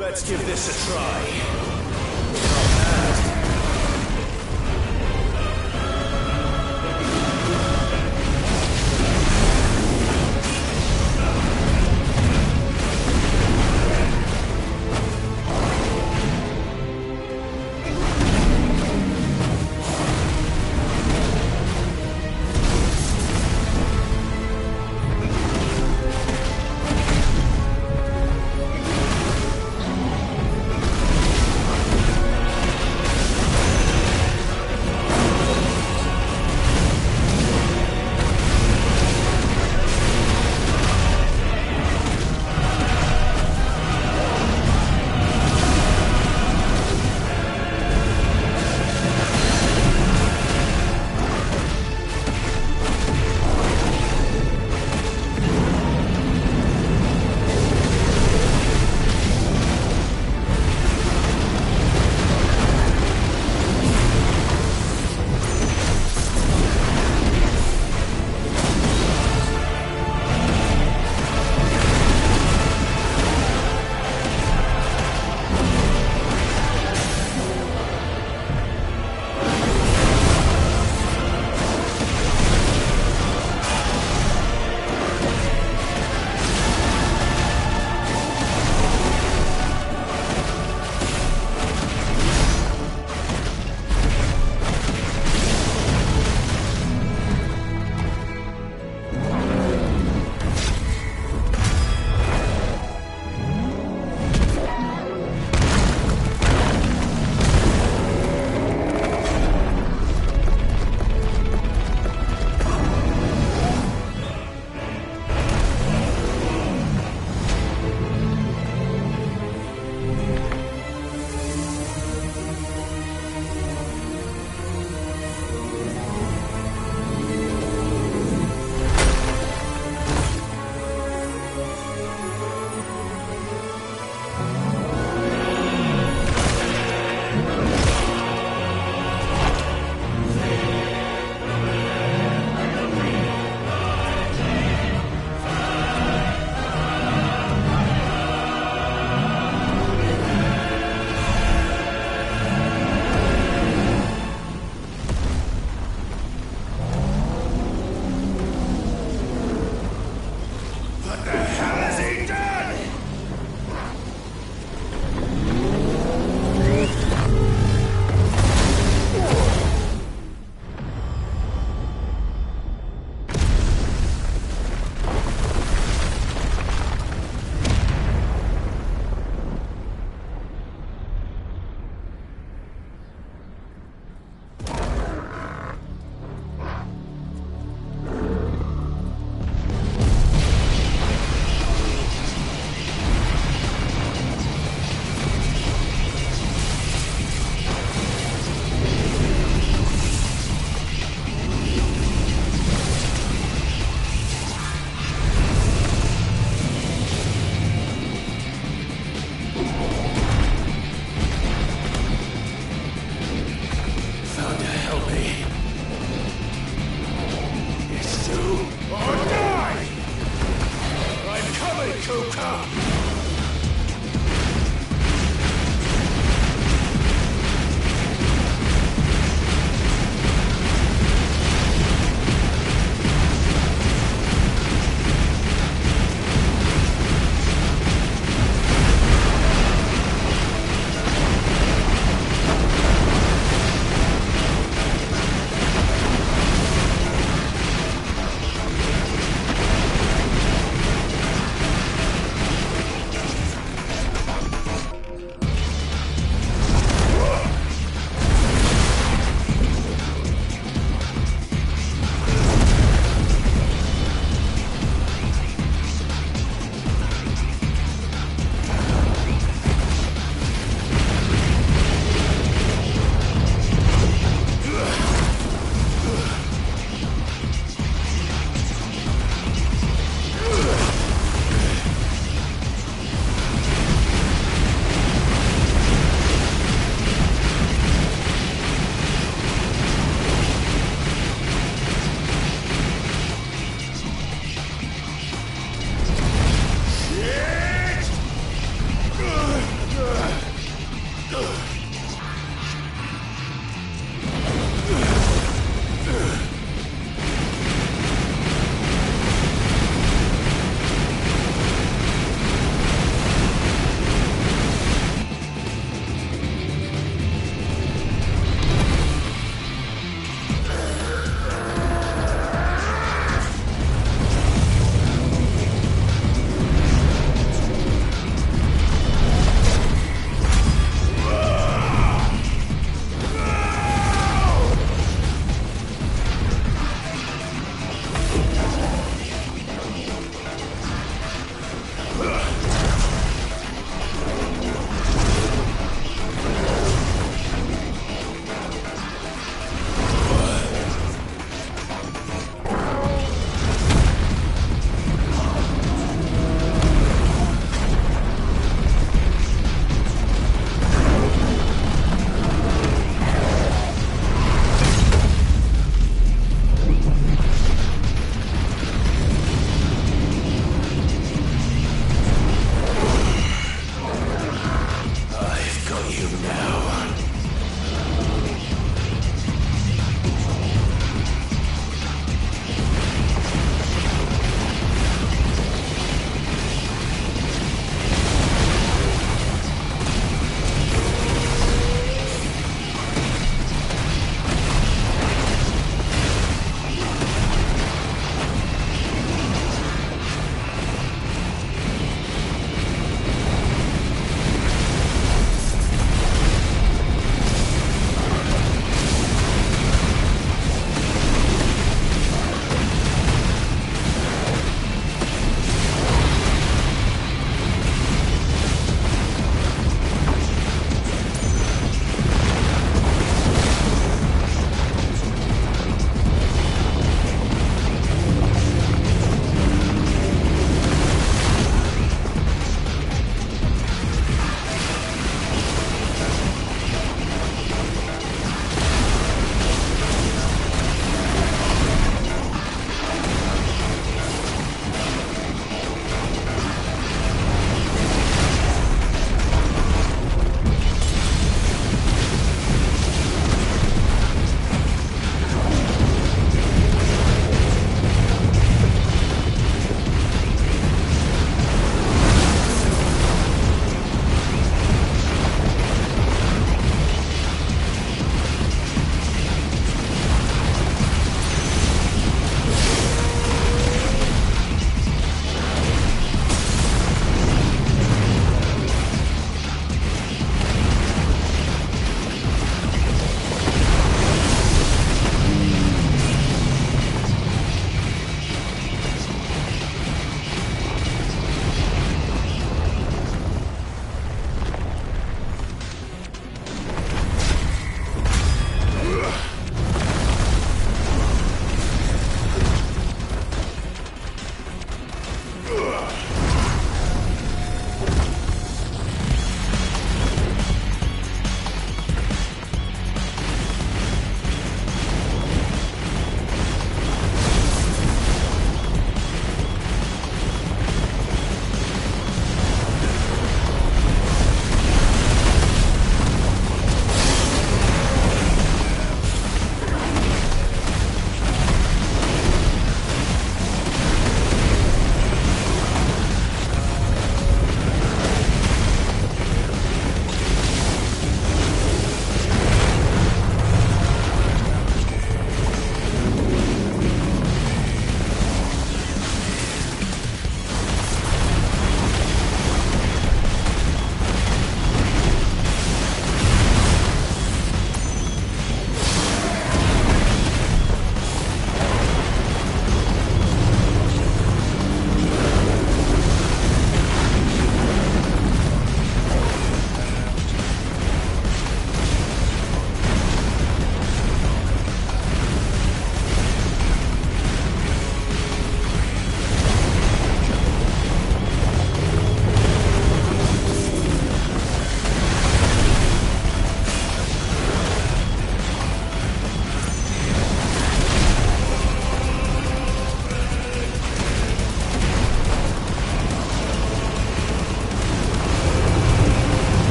Let's give this a try. Not bad.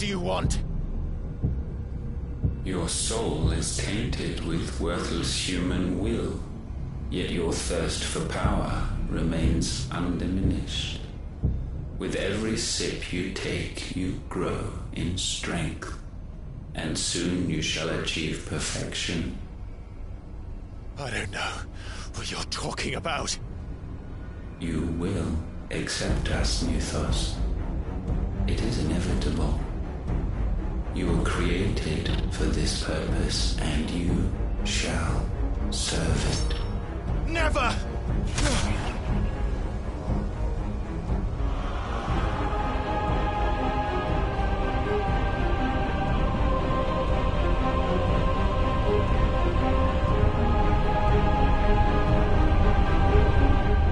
do you want? Your soul is tainted with worthless human will, yet your thirst for power remains undiminished. With every sip you take, you grow in strength, and soon you shall achieve perfection. I don't know what you're talking about. You will accept us, Mythos. It is inevitable. You were created for this purpose, and you shall serve it. Never!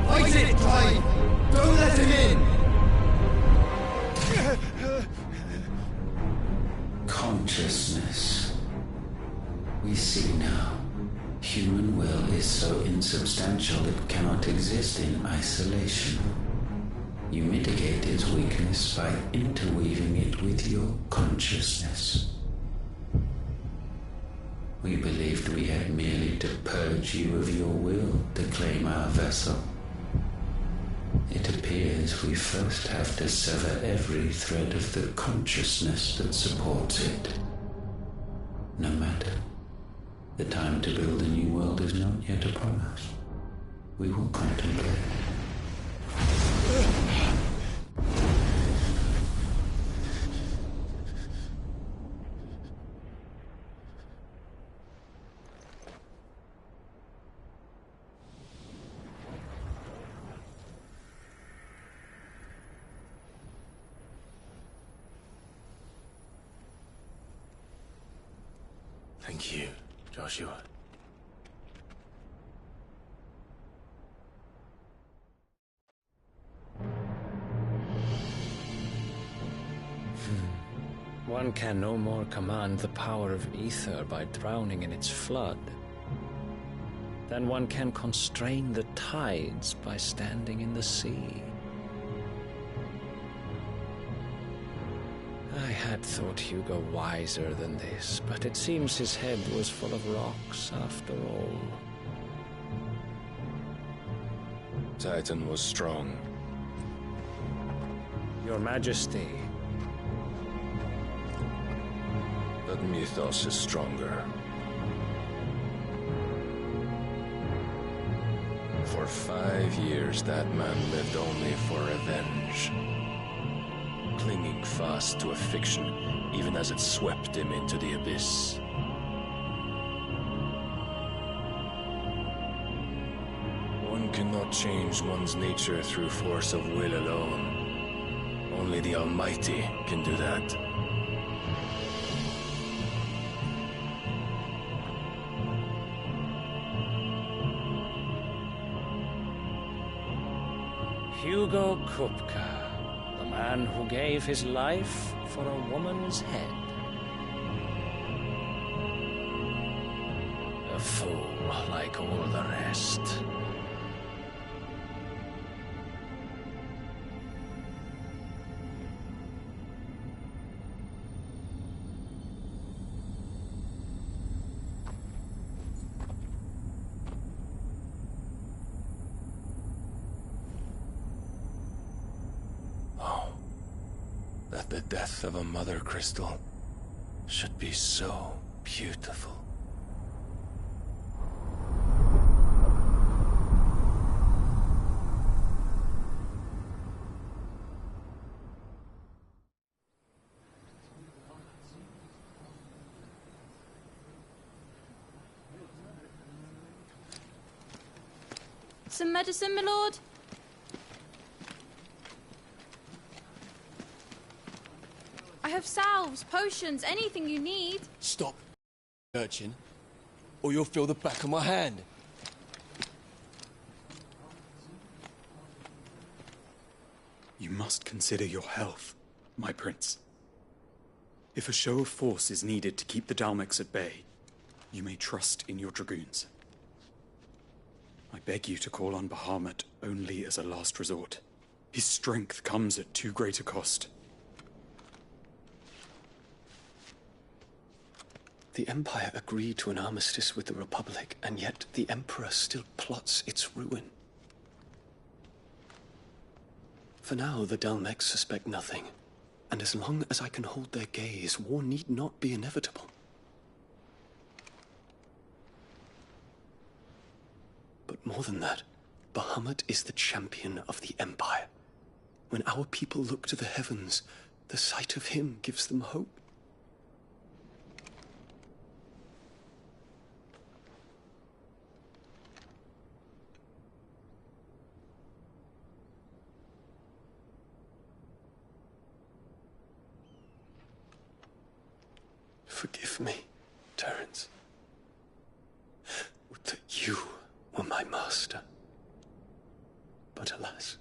Fight it, Clive! Don't let him in! Consciousness. We see now. Human will is so insubstantial it cannot exist in isolation. You mitigate its weakness by interweaving it with your consciousness. We believed we had merely to purge you of your will to claim our vessel. It appears we first have to sever every thread of the consciousness that supports it. No matter. The time to build a new world is not yet upon us. We will contemplate. Thank you, Joshua. One can no more command the power of ether by drowning in its flood than one can constrain the tides by standing in the sea. I had thought Hugo wiser than this, but it seems his head was full of rocks after all. Titan was strong. Your Majesty. But Mythos is stronger. For 5 years, that man lived only for revenge. Clinging fast to a fiction, even as it swept him into the abyss. One cannot change one's nature through force of will alone. Only the Almighty can do that. Hugo Kupka, the man who gave his life for a woman's head. A fool like all the rest. That the death of a mother crystal should be so beautiful. Some medicine, my lord? I have salves, potions, anything you need. Stop, urchin, or you'll feel the back of my hand. You must consider your health, my prince. If a show of force is needed to keep the Dalmex at bay, you may trust in your dragoons. I beg you to call on Bahamut only as a last resort. His strength comes at too great a cost. The Empire agreed to an armistice with the Republic, and yet the Emperor still plots its ruin. For now, the Dalmex suspect nothing, and as long as I can hold their gaze, war need not be inevitable. But more than that, Bahamut is the champion of the Empire. When our people look to the heavens, the sight of him gives them hope. Forgive me, Terence. Would that you were my master. But alas.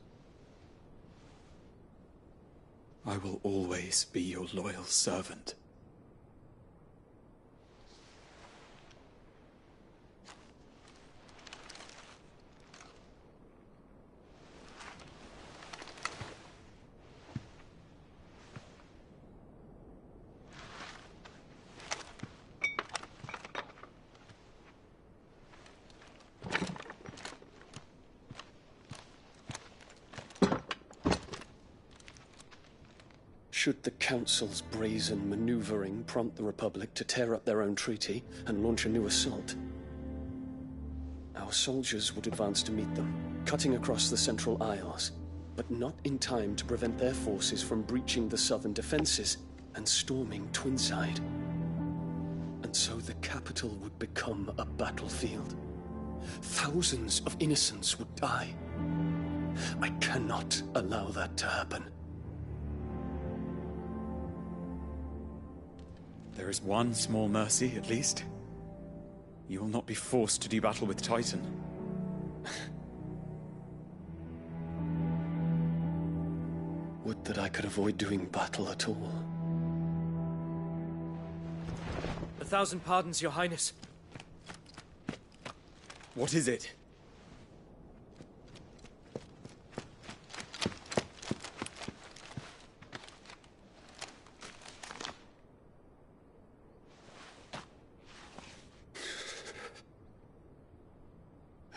I will always be your loyal servant. Should the Council's brazen maneuvering prompt the Republic to tear up their own treaty and launch a new assault, our soldiers would advance to meet them, cutting across the Central Isles, but not in time to prevent their forces from breaching the southern defenses and storming Twinside. And so the capital would become a battlefield. Thousands of innocents would die. I cannot allow that to happen. There is one small mercy, at least. You will not be forced to do battle with Titan. Would that I could avoid doing battle at all. 1,000 pardons, Your Highness. What is it?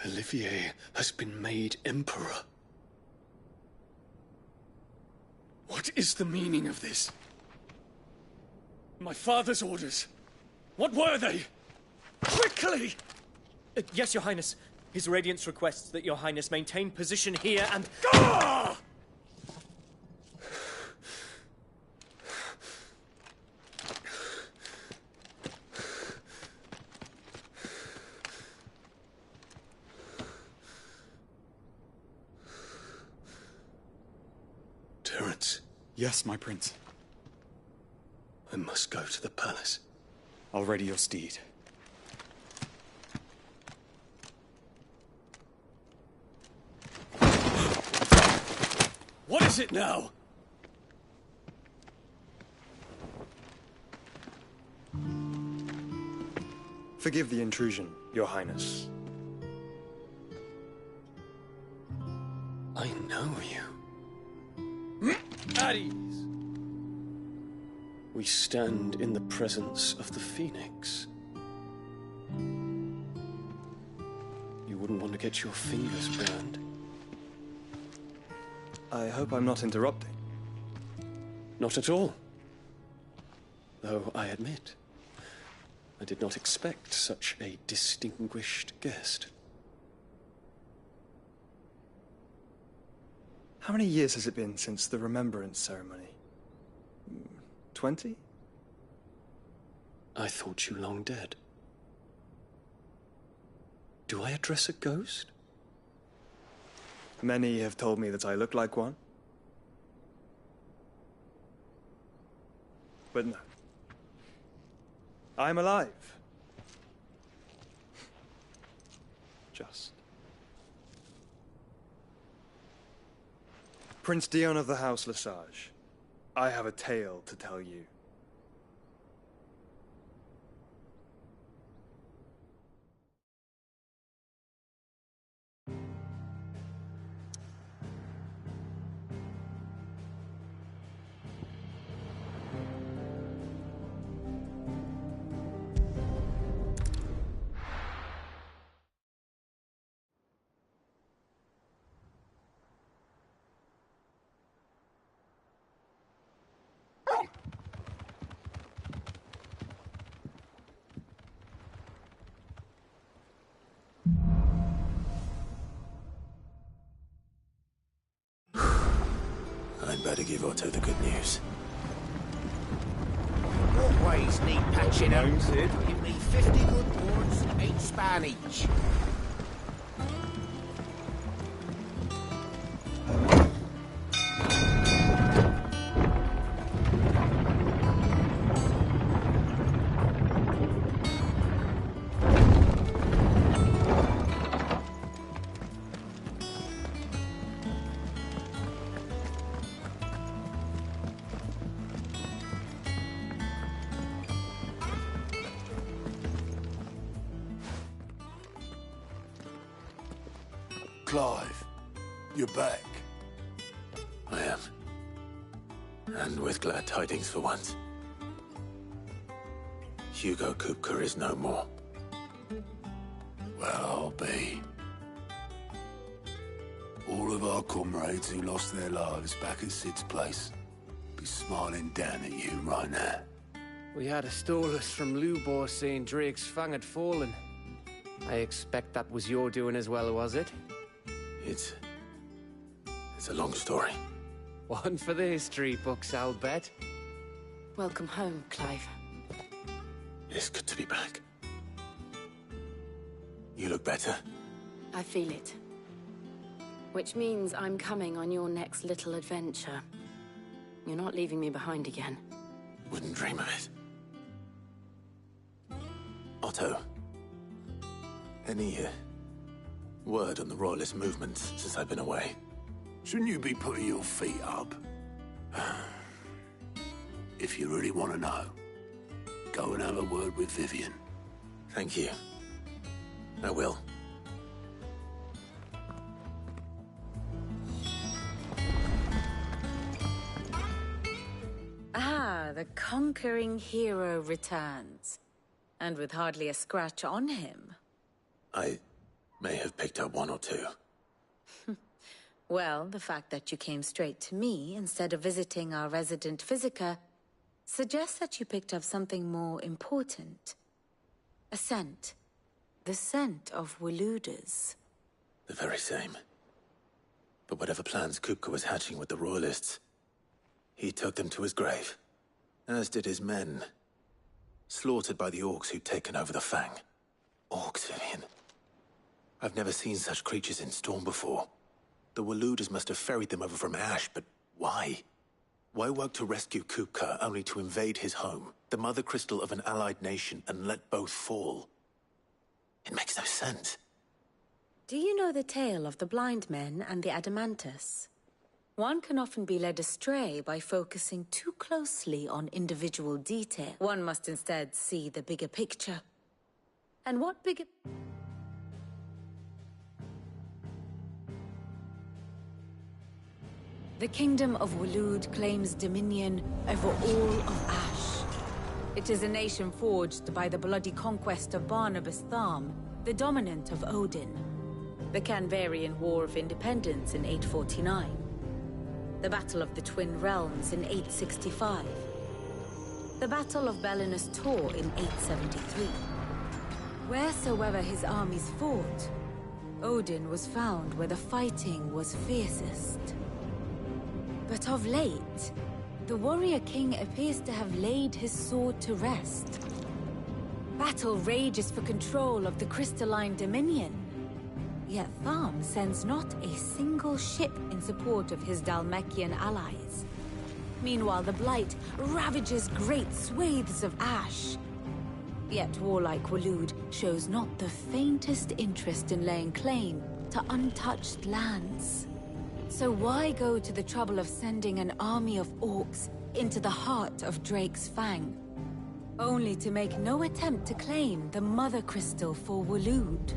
Olivier has been made Emperor. What is the meaning of this? My father's orders. What were they? Quickly! Yes, Your Highness. His Radiance requests that Your Highness maintain position here and... Ah! Terence. Yes, my prince. I must go to the palace. I'll ready your steed. What is it now? Forgive the intrusion, Your Highness. I know you. At ease. We stand in the presence of the Phoenix. You wouldn't want to get your fingers burned. I hope I'm not interrupting. Not at all. Though I admit, I did not expect such a distinguished guest. How many years has it been since the Remembrance ceremony? 20? I thought you long dead. Do I address a ghost? Many have told me that I look like one. But no. I'm alive. Just. Prince Dion of the House Lesage, I have a tale to tell you. to give Otto the good news. Walkways need patching up. Name's Sid. Give me 50 good boards, 8 span each. Clive, you're back. I am. And with glad tidings for once. Hugo Kupka is no more. Well, I'll be. All of our comrades who lost their lives back at Sid's place be smiling down at you right now. We had a Stolas from Lubor saying Drake's fang had fallen. I expect that was your doing as well, was it? It's a long story. One for the history books, I'll bet. Welcome home, Clive. It's good to be back. You look better. I feel it. Which means I'm coming on your next little adventure. You're not leaving me behind again. Wouldn't dream of it. Otto, any word on the Royalist movement since I've been away? Shouldn't you be putting your feet up? If you really want to know, go and have a word with Vivian. Thank you. I will. Ah, the conquering hero returns. And with hardly a scratch on him. I may have picked up one or two. Well, the fact that you came straight to me instead of visiting our resident Physica suggests that you picked up something more important. A scent. The scent of Waloeders. The very same. But whatever plans Kupka was hatching with the Royalists, he took them to his grave. As did his men. Slaughtered by the orcs who'd taken over the Fang. Orcs, Vivian. I've never seen such creatures in Storm before. The Waloeders must have ferried them over from Ash, but why? Why work to rescue Kupka only to invade his home, the mother crystal of an allied nation, and let both fall? It makes no sense. Do you know the tale of the blind men and the Adamantus? One can often be led astray by focusing too closely on individual detail. One must instead see the bigger picture. And what bigger... The Kingdom of Waloed claims dominion over all of Ash. It is a nation forged by the bloody conquest of Barnabas Tharm, the dominant of Odin. The Canvarian War of Independence in 849. The Battle of the Twin Realms in 865. The Battle of Belinus Tor in 873. Wheresoever his armies fought, Odin was found where the fighting was fiercest. But of late, the warrior king appears to have laid his sword to rest. Battle rages for control of the crystalline dominion. Yet Tharm sends not a single ship in support of his Dhalmekian allies. Meanwhile, the Blight ravages great swathes of Ash. Yet warlike Waloed shows not the faintest interest in laying claim to untouched lands. So why go to the trouble of sending an army of orcs into the heart of Drake's Fang, only to make no attempt to claim the Mother Crystal for Waloed?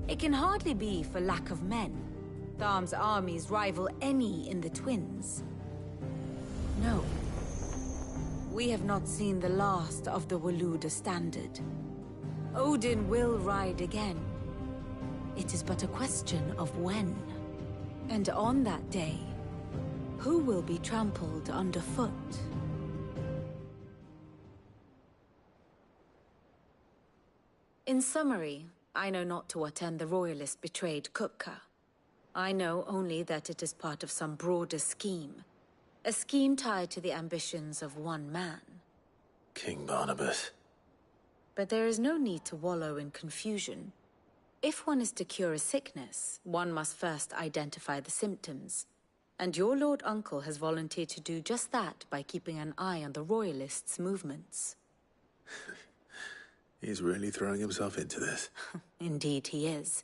It can hardly be for lack of men. Tharm's armies rival any in the Twins. No. We have not seen the last of the Waloeder standard. Odin will ride again. It is but a question of when. And on that day, who will be trampled underfoot? In summary, I know not to what end the Royalists betrayed Kupka. I know only that it is part of some broader scheme. A scheme tied to the ambitions of one man. King Barnabas. But there is no need to wallow in confusion. If one is to cure a sickness, one must first identify the symptoms. And your Lord Uncle has volunteered to do just that by keeping an eye on the Royalists' movements. He's really throwing himself into this. Indeed he is.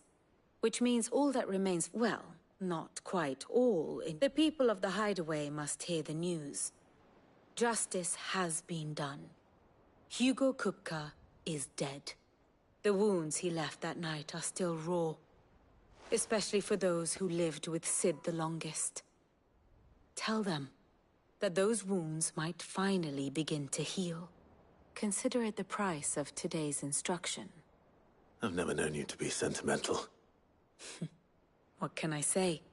Which means all that remains, well, not quite all. The people of the Hideaway must hear the news. Justice has been done. Hugo Kupka is dead. The wounds he left that night are still raw. Especially for those who lived with Sid the longest. Tell them that those wounds might finally begin to heal. Consider it the price of today's instruction. I've never known you to be sentimental. What can I say?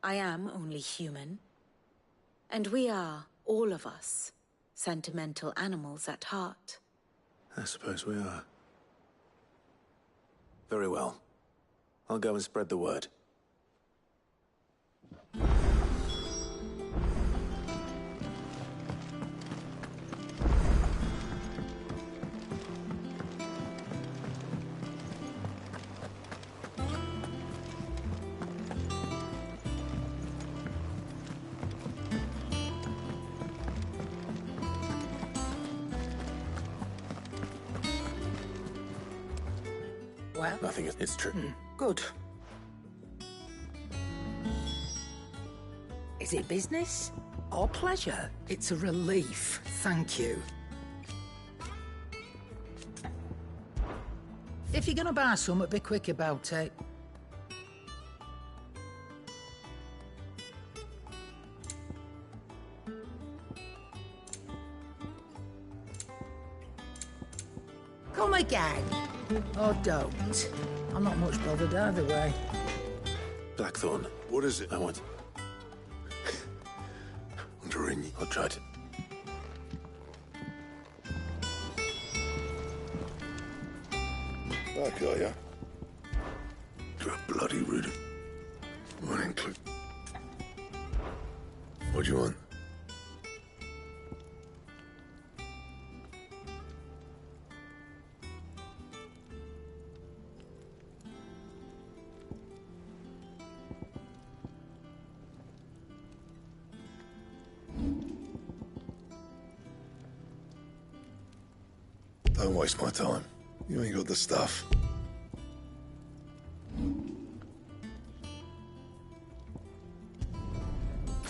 I am only human. And we are, all of us, sentimental animals at heart. I suppose we are. Very well. I'll go and spread the word. Well? Nothing, it's true. Good. Is it business or pleasure? It's a relief, thank you. If you're gonna buy something, be quick about it. Come again. Or don't. I'm not much bothered either way. Blackthorn. What is it? I want... To ring you. I'll try to... Back, are ya? You're bloody rude. Morning, Clue. What do you want? Don't waste my time. You ain't got the stuff.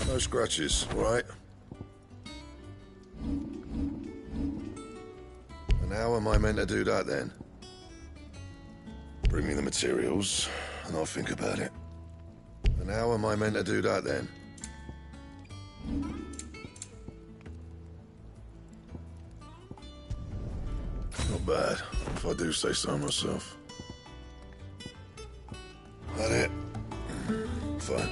No scratches, all right? And how am I meant to do that, then? Bring me the materials, and I'll think about it. And how am I meant to do that, then? Not bad, if I do say so myself. That it? Fine.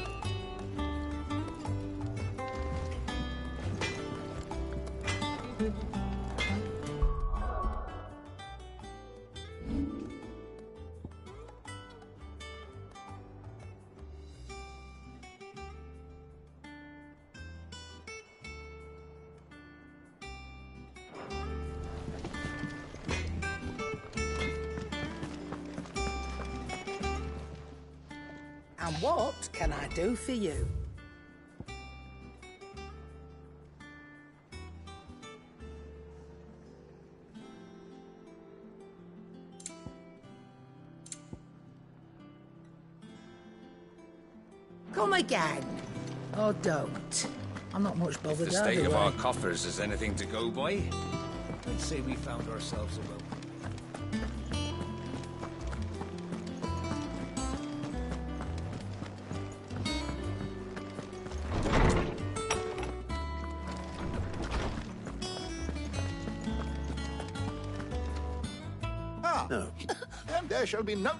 And what can I do for you? Come again. Or don't. I'm not much bothered If the state either of way. our coffers is anything to go by, I'd say we found ourselves a rope. Ah, no. And there shall be no...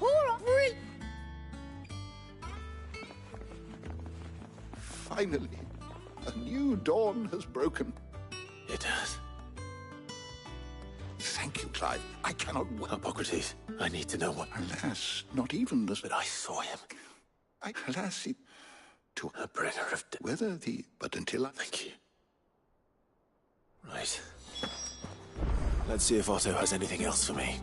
Finally, a new dawn has broken. It has. Thank you, Clive. I cannot... Hippocrates, I need to know what... Alas, not even the... But I saw him. Alas, to a bringer of death. Whether the... But until I... Thank you. Right. Let's see if Otto has anything else for me.